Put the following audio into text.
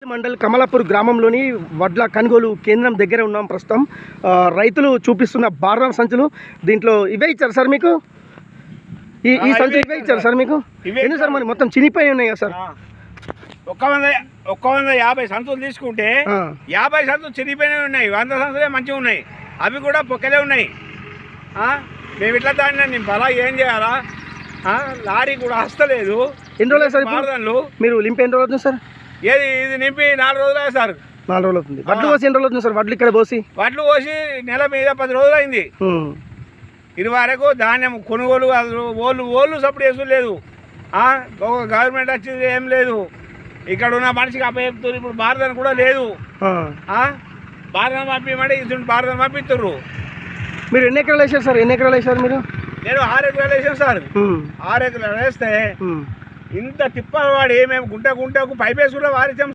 మండల్ కమలాపూర్ గ్రామంలోని వడ్ల కొనుగోలు కేంద్రం దగ్గర ఉన్నాం ప్రస్తుతం. రైతులు చూపిస్తున్న బార్దాం సంచులు దీంట్లో ఇవే ఇచ్చారు సార్ మీకు? ఈ సంచులు ఇవే ఇచ్చారు సార్ మీకు? ఎందుకు సార్ మరి మొత్తం చినిపోయి ఉన్నాయి కదా సార్? 150 సంచులు తీసుకుంటే 50 సంచులు చిరిగిపోయినవి ఉన్నాయి, 100 సంచులే మంచిగా ఉన్నాయి, అవి కూడా పొక్కలే ఉన్నాయి. మేము ఇట్లా దాన్ని నేను బలా ఏం చేయాలా? లారీ కూడా వస్తలేదు. ఎన్ని రోజులు సార్ మీరు లింపి? ఎన్ని రోజులు అవుతుంది సార్? ఏది ఇది నింపి 4 రోజులు అయ్యా సార్. 4 రోజులు అవుతుంది. వడ్లు పోసి ఎన్ని రోజులు అవుతుంది సార్? వడ్లు ఇక్కడ పోసి నెల మీద 10 రోజులు అయింది. ఇది వరకు ధాన్యం కొనుగోలు ఓళ్ళు సపోర్ట్ చేసులేదు. గవర్నమెంట్ వచ్చింది ఏం లేదు. ఇక్కడ ఉన్న మనిషికి అప్పచెప్తున్నారు. ఇప్పుడు భారతం కూడా లేదు. భారతం పంపించమంటే ఇటువంటి భారతం పంపిస్తున్నారు. మీరు ఎన్ని ఎకరాలు వేసారు సార్? ఎన్ని ఎకరాలు వేసారు మీరు? నేను 6 ఎకరాలు వేసాను సార్. 6 ఎకరాలు వేస్తే ఇంత తిప్పలు వాడి మేము గుంటకు పైపేసి కూడా వారిచాం